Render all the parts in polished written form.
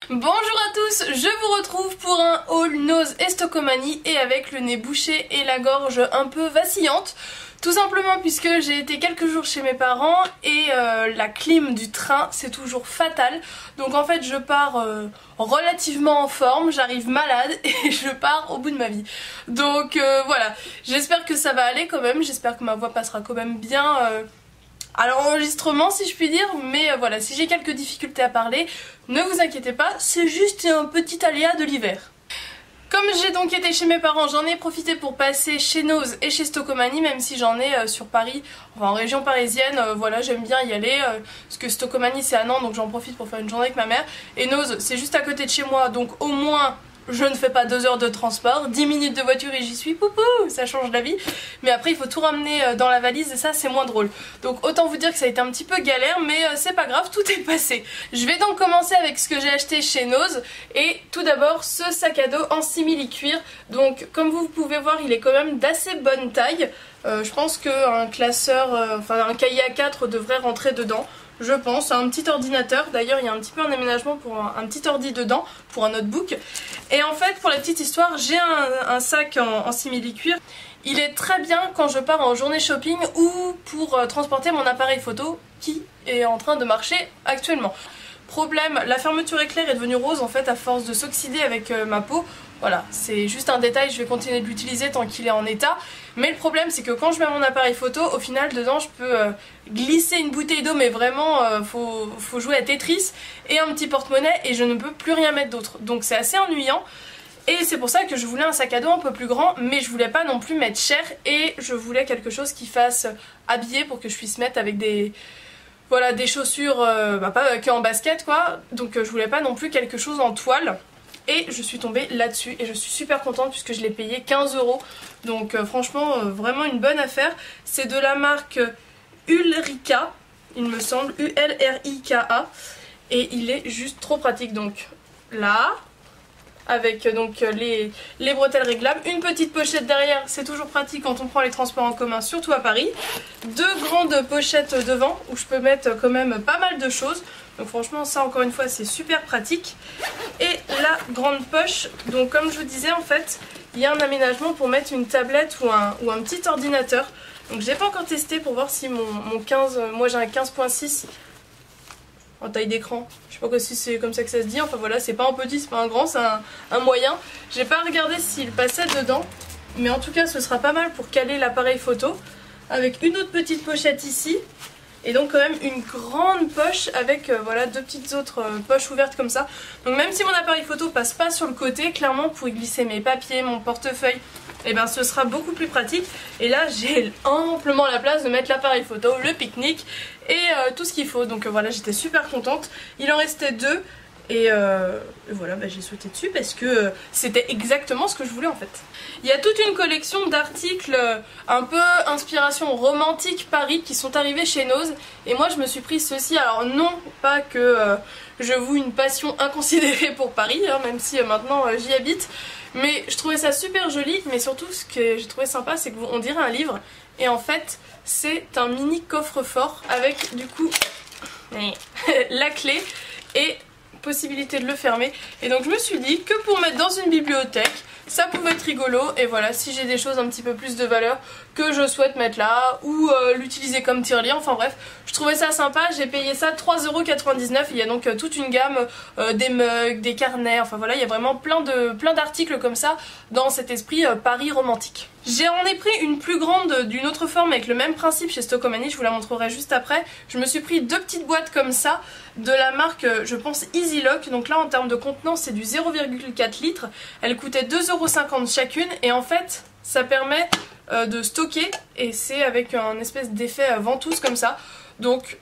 Bonjour à tous, je vous retrouve pour un haul Nose et Stockomanie et avec le nez bouché et la gorge un peu vacillante. Tout simplement puisque j'ai été quelques jours chez mes parents et la clim du train c'est toujours fatal. Donc en fait je pars relativement en forme, j'arrive malade et je pars au bout de ma vie. Donc voilà, j'espère que ça va aller quand même, j'espère que ma voix passera quand même bien à l'enregistrement si je puis dire, mais voilà, si j'ai quelques difficultés à parler, ne vous inquiétez pas, c'est juste un petit aléa de l'hiver. Comme j'ai donc été chez mes parents, j'en ai profité pour passer chez Nose et chez Stockomanie, même si j'en ai sur Paris, enfin en région parisienne, voilà, j'aime bien y aller, parce que Stockomanie c'est à Nantes, donc j'en profite pour faire une journée avec ma mère, et Nose c'est juste à côté de chez moi, donc au moins je ne fais pas 2 heures de transport, 10 minutes de voiture et j'y suis, poupou, ça change la vie. Mais après il faut tout ramener dans la valise et ça c'est moins drôle. Donc autant vous dire que ça a été un petit peu galère, mais c'est pas grave, tout est passé. Je vais donc commencer avec ce que j'ai acheté chez Nose. Et tout d'abord ce sac à dos en simili-cuir. Donc comme vous pouvez voir il est quand même d'assez bonne taille. Je pense qu'un classeur, enfin un cahier A4 devrait rentrer dedans. Je pense, un petit ordinateur, d'ailleurs il y a un petit peu un aménagement pour un petit ordi dedans, pour un notebook. Et en fait pour la petite histoire, j'ai un sac en simili-cuir. Il est très bien quand je pars en journée shopping ou pour transporter mon appareil photo qui est en train de marcher actuellement. Problème, la fermeture éclair est devenue rose en fait à force de s'oxyder avec ma peau. Voilà, c'est juste un détail, je vais continuer de l'utiliser tant qu'il est en état. Mais le problème c'est que quand je mets mon appareil photo, au final dedans je peux glisser une bouteille d'eau, mais vraiment faut jouer à Tetris, et un petit porte-monnaie et je ne peux plus rien mettre d'autre. Donc c'est assez ennuyant. Et c'est pour ça que je voulais un sac à dos un peu plus grand, mais je voulais pas non plus mettre cher et je voulais quelque chose qui fasse habillé pour que je puisse mettre avec des... Voilà, des chaussures, pas que en basket quoi. Donc je voulais pas non plus quelque chose en toile. Et je suis tombée là-dessus et je suis super contente puisque je l'ai payé 15 €. Donc franchement vraiment une bonne affaire. C'est de la marque Ulrika, il me semble, U-L-R-I-K-A. Et il est juste trop pratique. Donc là, avec donc les bretelles réglables, une petite pochette derrière, c'est toujours pratique quand on prend les transports en commun, surtout à Paris. 2 grandes pochettes devant où je peux mettre quand même pas mal de choses. Donc franchement ça encore une fois c'est super pratique. Et la grande poche, donc comme je vous disais en fait il y a un aménagement pour mettre une tablette ou un petit ordinateur. Donc j'ai pas encore testé pour voir si mon 15, moi j'ai un 15.6 en taille d'écran, je sais pas si c'est comme ça que ça se dit, enfin voilà, c'est pas un petit, c'est pas un grand, c'est un moyen. J'ai pas regardé s'il passait dedans, mais en tout cas ce sera pas mal pour caler l'appareil photo, avec une autre petite pochette ici. Et donc quand même une grande poche avec voilà 2 petites autres poches ouvertes comme ça. Donc même si mon appareil photo passe pas sur le côté, clairement pour y glisser mes papiers, mon portefeuille, et ben ce sera beaucoup plus pratique. Et là j'ai amplement la place de mettre l'appareil photo, le pique-nique et tout ce qu'il faut. Donc voilà, j'étais super contente. Il en restait 2. Et voilà, j'ai sauté dessus parce que c'était exactement ce que je voulais en fait. Il y a toute une collection d'articles un peu inspiration romantique Paris qui sont arrivés chez Nose. Et moi je me suis pris ceci. Alors non, pas que je voue une passion inconsidérée pour Paris, hein, même si maintenant j'y habite. Mais je trouvais ça super joli. Mais surtout ce que j'ai trouvé sympa c'est qu'on dirait un livre. Et en fait c'est un mini coffre-fort avec du coup la clé et possibilité de le fermer. Et donc je me suis dit que pour mettre dans une bibliothèque ça pouvait être rigolo. Et voilà, si j'ai des choses un petit peu plus de valeur que je souhaite mettre là ou l'utiliser comme tirelire, enfin bref, je trouvais ça sympa. J'ai payé ça 3,99 €. Il y a donc toute une gamme, des mugs, des carnets, enfin voilà, il y a vraiment plein d'articles comme ça dans cet esprit Paris romantique. J'en ai pris une plus grande d'une autre forme avec le même principe chez Stockomanie, je vous la montrerai juste après. Je me suis pris 2 petites boîtes comme ça de la marque je pense Easy Lock. Donc là en termes de contenance c'est du 0,4 litres. Elle coûtait 2,50 € chacune et en fait ça permet de stocker et c'est avec un espèce d'effet ventouse comme ça. Donc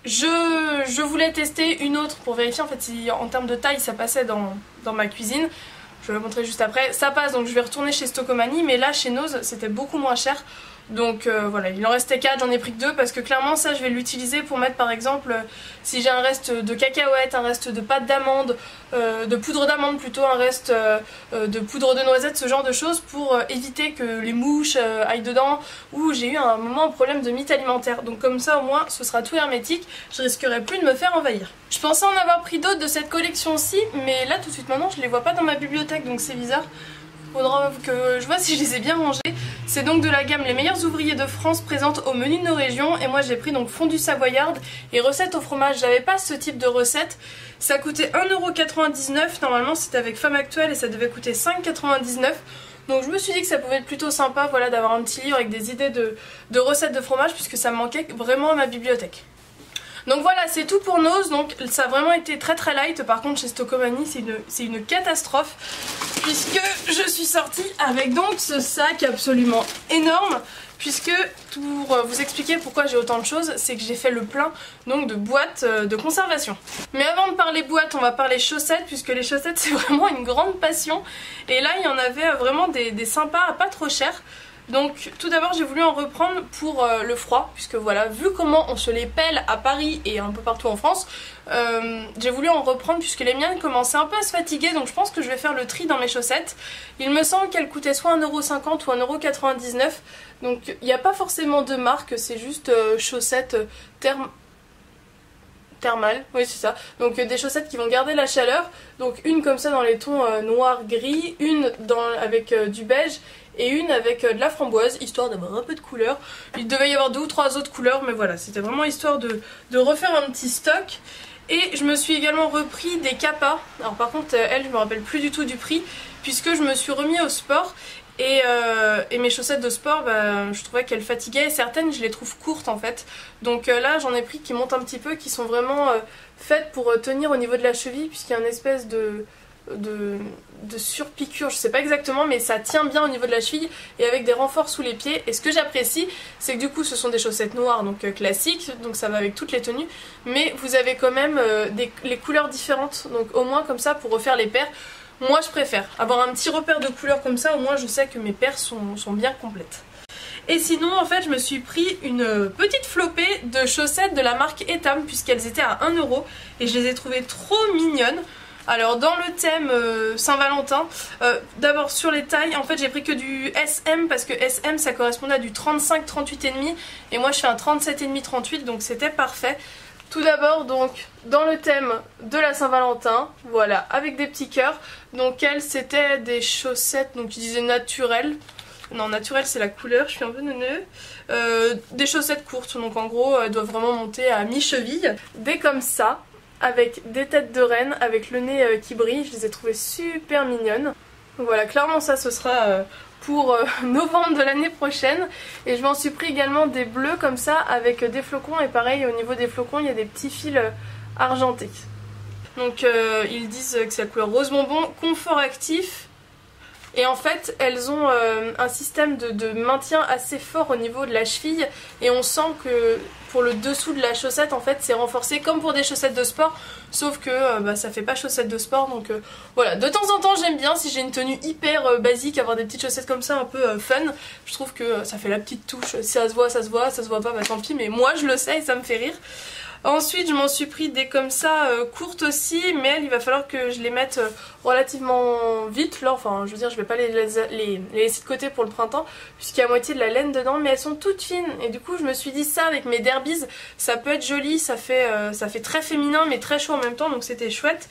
je voulais tester une autre pour vérifier en fait si en termes de taille ça passait dans ma cuisine. Je vais le montrer juste après. Ça passe, donc je vais retourner chez Stockomanie, mais là chez Nose c'était beaucoup moins cher. Donc voilà, il en restait 4, j'en ai pris que 2 parce que clairement ça je vais l'utiliser pour mettre par exemple si j'ai un reste de cacahuètes, un reste de pâte d'amande, de poudre d'amande plutôt, un reste de poudre de noisette, ce genre de choses pour éviter que les mouches aillent dedans, ou j'ai eu un moment un problème de mythe alimentaire. Donc comme ça au moins ce sera tout hermétique, je risquerai plus de me faire envahir. Je pensais en avoir pris d'autres de cette collection-ci, mais là tout de suite maintenant je les vois pas dans ma bibliothèque, donc c'est bizarre. Faudra que je vois si je les ai bien rangés. C'est donc de la gamme Les meilleurs ouvriers de France présente au menu de nos régions, et moi j'ai pris donc fondue savoyarde et recettes au fromage. J'avais pas ce type de recette, ça coûtait 1,99€, normalement c'était avec Femme Actuelle et ça devait coûter 5,99€. Donc je me suis dit que ça pouvait être plutôt sympa, voilà, d'avoir un petit livre avec des idées de recettes de fromage puisque ça me manquait vraiment à ma bibliothèque. Donc voilà, c'est tout pour Nose. Donc ça a vraiment été très très light. Par contre chez Stocomanie c'est une catastrophe, puisque je suis sortie avec donc ce sac absolument énorme. Puisque, pour vous expliquer pourquoi j'ai autant de choses, c'est que j'ai fait le plein donc de boîtes de conservation. Mais avant de parler boîtes, on va parler chaussettes, puisque les chaussettes c'est vraiment une grande passion. Et là il y en avait vraiment des sympas à pas trop cher. Donc tout d'abord j'ai voulu en reprendre pour le froid, puisque voilà, vu comment on se les pèle à Paris et un peu partout en France, j'ai voulu en reprendre puisque les miennes commençaient un peu à se fatiguer, donc je pense que je vais faire le tri dans mes chaussettes. Il me semble qu'elles coûtaient soit 1,50€ ou 1,99€, donc il n'y a pas forcément de marque, c'est juste chaussettes thermales, oui c'est ça, donc des chaussettes qui vont garder la chaleur, donc une comme ça dans les tons noir gris, une avec du beige et une avec de la framboise, histoire d'avoir un peu de couleur. Il devait y avoir 2 ou 3 autres couleurs, mais voilà, c'était vraiment histoire de refaire un petit stock. Et je me suis également repris des Kappa. Alors par contre elles je me rappelle plus du tout du prix, puisque je me suis remis au sport. Et mes chaussettes de sport, bah, je trouvais qu'elles fatiguaient, et certaines je les trouve courtes en fait. Donc là j'en ai pris qui montent un petit peu, qui sont vraiment faites pour tenir au niveau de la cheville, puisqu'il y a une espèce de surpiqûre, je sais pas exactement, mais ça tient bien au niveau de la cheville et avec des renforts sous les pieds. Et ce que j'apprécie, c'est que du coup ce sont des chaussettes noires, donc classiques, donc ça va avec toutes les tenues, mais vous avez quand même les couleurs différentes, donc au moins comme ça pour refaire les paires. Moi je préfère avoir un petit repère de couleurs comme ça, au moins je sais que mes paires sont bien complètes. Et sinon en fait je me suis pris une petite flopée de chaussettes de la marque Etam, puisqu'elles étaient à 1€, et je les ai trouvées trop mignonnes. Alors dans le thème Saint-Valentin, d'abord sur les tailles, en fait j'ai pris que du SM, parce que SM ça correspondait à du 35-38,5, et moi je fais un 37,5-38, donc c'était parfait. Tout d'abord donc dans le thème de la Saint-Valentin, voilà, avec des petits cœurs. Donc elles c'était des chaussettes, donc je disais naturelles. Non, naturel c'est la couleur, je suis un peu neuneux. Des chaussettes courtes, donc en gros elles doivent vraiment monter à mi-cheville. Des comme ça, avec des têtes de reine, avec le nez qui brille, je les ai trouvées super mignonnes. Donc voilà, clairement ça ce sera pour novembre de l'année prochaine. Et je m'en suis pris également des bleus comme ça avec des flocons, et pareil au niveau des flocons il y a des petits fils argentés. Donc ils disent que c'est la couleur rose bonbon, confort actif. Et en fait elles ont un système de maintien assez fort au niveau de la cheville, et on sent que pour le dessous de la chaussette en fait c'est renforcé comme pour des chaussettes de sport, sauf que ça fait pas chaussettes de sport. Donc voilà, de temps en temps j'aime bien, si j'ai une tenue hyper basique, avoir des petites chaussettes comme ça un peu fun. Je trouve que ça fait la petite touche, si ça se voit ça se voit, ça se voit pas bah tant pis, mais moi je le sais et ça me fait rire. Ensuite je m'en suis pris des comme ça courtes aussi, mais il va falloir que je les mette relativement vite là, enfin je veux dire je vais pas les laisser de côté pour le printemps puisqu'il y a moitié de la laine dedans, mais elles sont toutes fines, et du coup je me suis dit ça avec mes derbies ça peut être joli, ça fait très féminin mais très chaud en même temps, donc c'était chouette.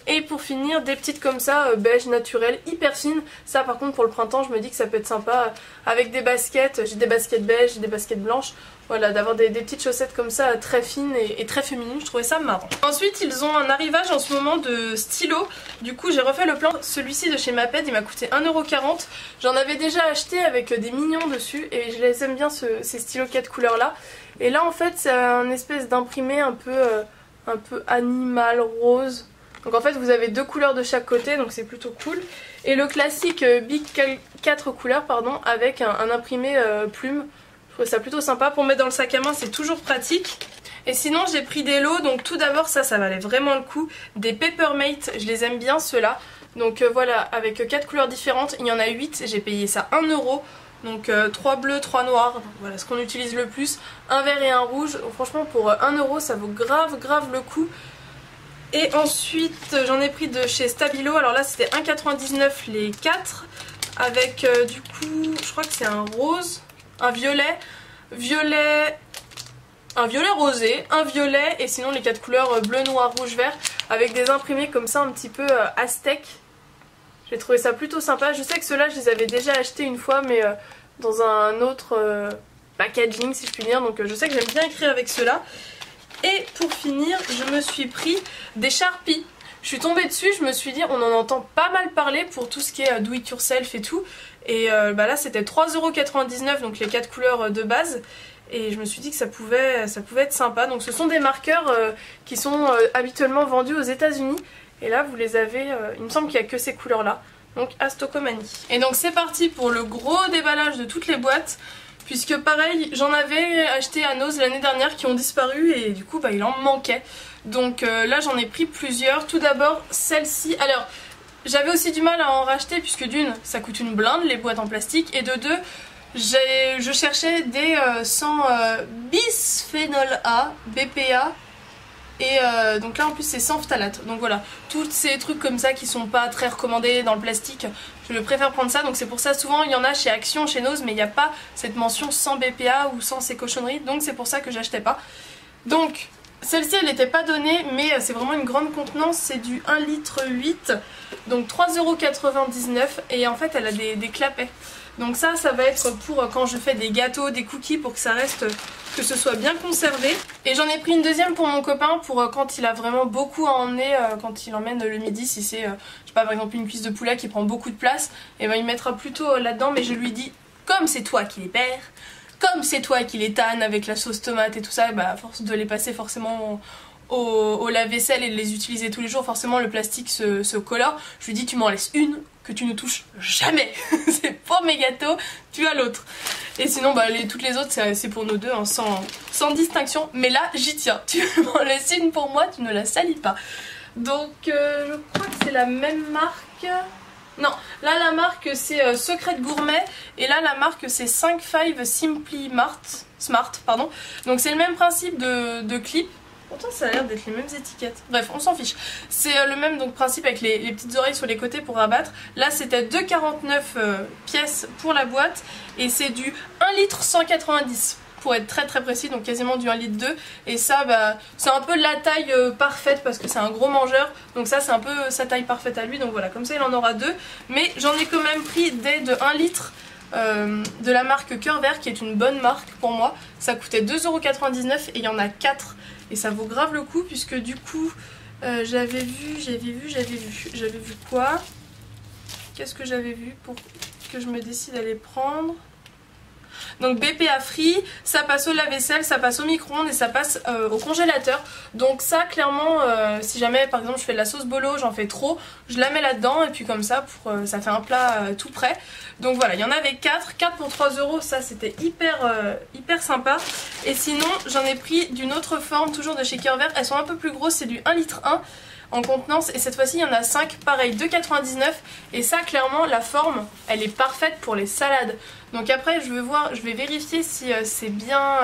Et pour finir des petites comme ça beige naturel hyper fines, ça par contre pour le printemps je me dis que ça peut être sympa avec des baskets, j'ai des baskets beige, j'ai des baskets blanches, voilà, d'avoir des petites chaussettes comme ça très fines et très féminines, je trouvais ça marrant. Ensuite ils ont un arrivage en ce moment de stylos, du coup j'ai refait le plan, celui-ci de chez Maped il m'a coûté 1,40€, j'en avais déjà acheté avec des mignons dessus et je les aime bien ces stylos 4 couleurs là. Et là en fait c'est un espèce d'imprimé un peu animal rose. Donc en fait vous avez 2 couleurs de chaque côté, donc c'est plutôt cool. Et le classique Big 4 couleurs pardon, avec un imprimé plume. Je trouve ça plutôt sympa, pour mettre dans le sac à main c'est toujours pratique. Et sinon j'ai pris des lots, donc tout d'abord ça valait vraiment le coup. Des Peppermate, je les aime bien ceux-là. Donc voilà, avec 4 couleurs différentes, il y en a 8, j'ai payé ça 1€. Donc 3 bleus, 3 noirs, donc voilà ce qu'on utilise le plus. Un vert et un rouge, franchement pour 1 euro ça vaut grave le coup. Et ensuite j'en ai pris de chez Stabilo, alors là c'était 1,99 les 4. Avec du coup, je crois que c'est un rose, un violet, un violet rosé, un violet et sinon les 4 couleurs bleu, noir, rouge, vert avec des imprimés comme ça un petit peu aztèques. J'ai trouvé ça plutôt sympa. Je sais que ceux-là je les avais déjà achetés une fois mais dans un autre packaging si je puis dire. Donc je sais que j'aime bien écrire avec ceux-là. Et pour finir je me suis pris des Sharpies. Je suis tombée dessus, je me suis dit on en entend pas mal parler pour tout ce qui est do it yourself et tout. Et là c'était 3,99 € donc les 4 couleurs de base. Et je me suis dit que ça pouvait être sympa. Donc ce sont des marqueurs qui sont habituellement vendus aux États-Unis. Et là vous les avez, il me semble qu'il n'y a que ces couleurs là. Donc à Stocomanie. Et donc c'est parti pour le gros déballage de toutes les boîtes. Puisque pareil, j'en avais acheté à Nose l'année dernière qui ont disparu et du coup il en manquait. Donc là j'en ai pris plusieurs. Tout d'abord celle-ci. Alors j'avais aussi du mal à en racheter puisque d'une ça coûte une blinde les boîtes en plastique et de deux je cherchais des sans bisphénol A, BPA. Et donc là en plus c'est sans phtalate. Donc voilà, tous ces trucs comme ça qui sont pas très recommandés dans le plastique, je préfère prendre ça. Donc c'est pour ça souvent il y en a chez Action, chez Nose, mais il n'y a pas cette mention sans BPA ou sans ces cochonneries. Donc c'est pour ça que j'achetais pas. Donc celle-ci elle n'était pas donnée mais c'est vraiment une grande contenance. C'est du 1,8 litre. Donc 3,99 € et en fait elle a des clapets. Donc ça va être pour quand je fais des gâteaux, des cookies pour que ça reste, que ce soit bien conservé. Et j'en ai pris une deuxième pour mon copain pour quand il a vraiment beaucoup à emmener, quand il emmène le midi, si c'est, je sais pas, par exemple une cuisse de poulet qui prend beaucoup de place, et ben il mettra plutôt là-dedans. Mais je lui dis, comme c'est toi qui les perds, comme c'est toi qui les tannes avec la sauce tomate et tout ça, bah à force de les passer forcément au lave-vaisselle et de les utiliser tous les jours, forcément le plastique se colore. Je lui dis tu m'en laisses une que tu ne touches jamais. C'est pour mes gâteaux, tu as l'autre. Et sinon toutes les autres c'est pour nous deux hein, sans distinction. Mais là j'y tiens, tu m'en laisses une pour moi, tu ne la salis pas. Donc je crois que c'est la même marque. Non, là la marque c'est Secret Gourmet et là la marque c'est 5-5 Simply Smart, pardon. Donc c'est le même principe de clip. Pourtant ça a l'air d'être les mêmes étiquettes. Bref, on s'en fiche. C'est le même donc principe avec les petites oreilles sur les côtés pour rabattre. Là c'était 2,49 pièces pour la boîte et c'est du 1,190 litre pour être très précis, donc quasiment du 1,2 litre. Et ça c'est un peu la taille parfaite parce que c'est un gros mangeur. Donc ça c'est un peu sa taille parfaite à lui. Donc voilà, comme ça il en aura deux. Mais j'en ai quand même pris des de 1 litre. De la marque Cœur Vert qui est une bonne marque pour moi. Ça coûtait 2,99 € et il y en a 4 et ça vaut grave le coup puisque du coup j'avais vu quoi? Qu'est-ce que j'avais vu pour que je me décide à les prendre? Donc BPA free, ça passe au lave-vaisselle, ça passe au micro-ondes et ça passe au congélateur. Donc ça clairement si jamais par exemple je fais de la sauce bolo, j'en fais trop, je la mets là-dedans et puis comme ça ça fait un plat tout prêt. Donc voilà, il y en avait 4 pour 3 €, ça c'était hyper sympa. Et sinon j'en ai pris d'une autre forme, toujours de chez Cœur Vert, elles sont un peu plus grosses, c'est du 1,1 litre en contenance et cette fois-ci il y en a 5, pareil 2,99 € et ça clairement la forme elle est parfaite pour les salades. Donc après je vais vérifier si c'est bien,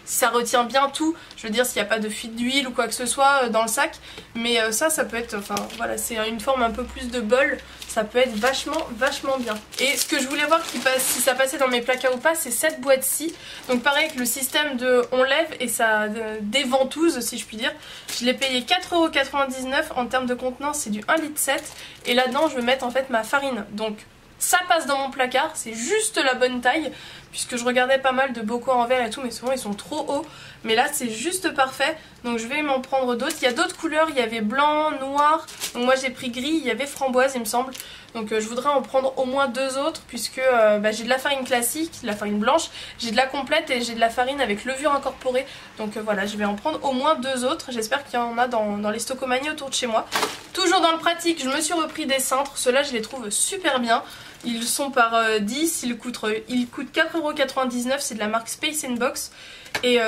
si ça retient bien tout, je veux dire s'il n'y a pas de fuite d'huile ou quoi que ce soit dans le sac. Mais ça peut être, enfin voilà, c'est une forme un peu plus de bol, ça peut être vachement bien. Et ce que je voulais voir si ça passait dans mes placards ou pas, c'est cette boîte-ci. Donc pareil avec le système de on lève et ça déventouse si je puis dire. Je l'ai payé 4,99 € en termes de contenance, c'est du 1,7 litre et là-dedans je vais mettre en fait ma farine. Donc ça passe dans mon placard, c'est juste la bonne taille puisque je regardais pas mal de bocaux en verre et tout mais souvent ils sont trop hauts. Mais là c'est juste parfait, donc je vais m'en prendre d'autres. Il y a d'autres couleurs, il y avait blanc, noir, donc moi j'ai pris gris, il y avait framboise il me semble. Donc je voudrais en prendre au moins 2 autres puisque j'ai de la farine classique, de la farine blanche, j'ai de la complète et j'ai de la farine avec levure incorporée. Donc voilà, je vais en prendre au moins 2 autres, j'espère qu'il y en a dans les Stocomanie autour de chez moi. Toujours dans le pratique, je me suis repris des cintres, ceux-là je les trouve super bien. Ils sont par 10, ils coûtent 4,99 €, c'est de la marque Space & Box. et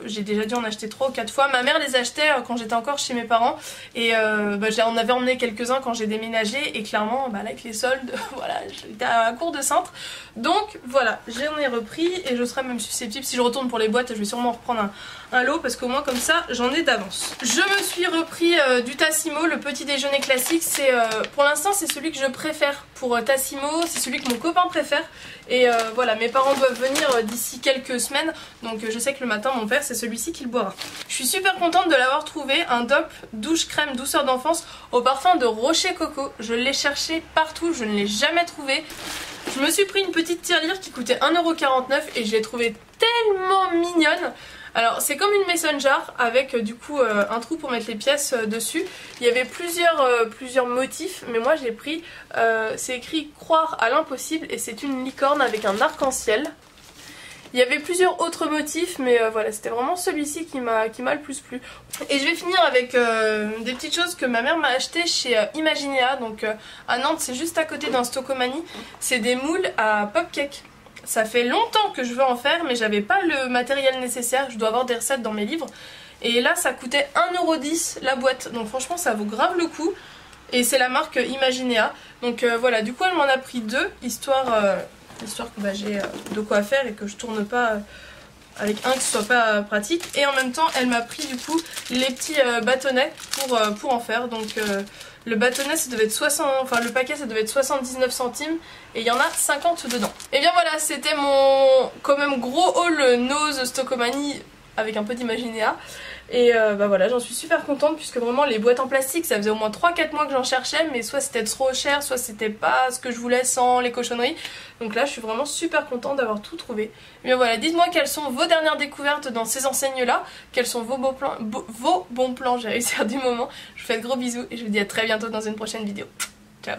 j'ai déjà dû en acheter 3 ou 4 fois. Ma mère les achetait quand j'étais encore chez mes parents et on avait emmené quelques-uns quand j'ai déménagé et clairement là avec les soldes, voilà, j'étais à court de cintre. Donc voilà, j'en ai repris et je serais même susceptible, si je retourne pour les boîtes, je vais sûrement reprendre un lot parce qu'au moins comme ça j'en ai d'avance. Je me suis repris du Tassimo, le petit déjeuner classique. C'est pour l'instant c'est celui que je préfère pour Tassimo, c'est celui que mon copain préfère et voilà, mes parents doivent venir d'ici quelques semaines, donc je sais que le matin mon père c'est celui-ci qu'il boira. Je suis super contente de l'avoir trouvé, un DOP douche crème douceur d'enfance au parfum de Rocher Coco. Je l'ai cherché partout, je ne l'ai jamais trouvé. Je me suis pris une petite tirelire qui coûtait 1,49€ et je l'ai trouvée tellement mignonne. Alors c'est comme une mason jar avec du coup un trou pour mettre les pièces dessus. Il y avait plusieurs motifs, mais moi j'ai pris, c'est écrit croire à l'impossible et c'est une licorne avec un arc-en-ciel. Il y avait plusieurs autres motifs, mais voilà, c'était vraiment celui-ci qui m'a le plus plu. Et je vais finir avec des petites choses que ma mère m'a achetées chez Imaginea. Donc à Nantes, c'est juste à côté d'un Stocomanie. C'est des moules à popcake. Ça fait longtemps que je veux en faire, mais j'avais pas le matériel nécessaire. Je dois avoir des recettes dans mes livres. Et là, ça coûtait 1,10€ la boîte. Donc franchement, ça vaut grave le coup. Et c'est la marque Imaginea. Donc voilà, du coup, elle m'en a pris 2, histoire que j'ai de quoi faire et que je tourne pas avec un qui soit pas pratique. Et en même temps, elle m'a pris du coup les petits bâtonnets pour en faire. Donc le bâtonnet, ça devait être le paquet ça devait être 79 centimes et il y en a 50 dedans. Et bien voilà, c'était mon quand même gros haul Nose Stocomanie avec un peu d'Imaginea. Et voilà, j'en suis super contente puisque vraiment les boîtes en plastique, ça faisait au moins 3-4 mois que j'en cherchais, mais soit c'était trop cher, soit c'était pas ce que je voulais sans les cochonneries. Donc là je suis vraiment super contente d'avoir tout trouvé. Et bien voilà, dites-moi quelles sont vos dernières découvertes dans ces enseignes là, quels sont vos bons plans, j'ai réussi à dire du moment. Je vous fais de gros bisous et je vous dis à très bientôt dans une prochaine vidéo. Ciao.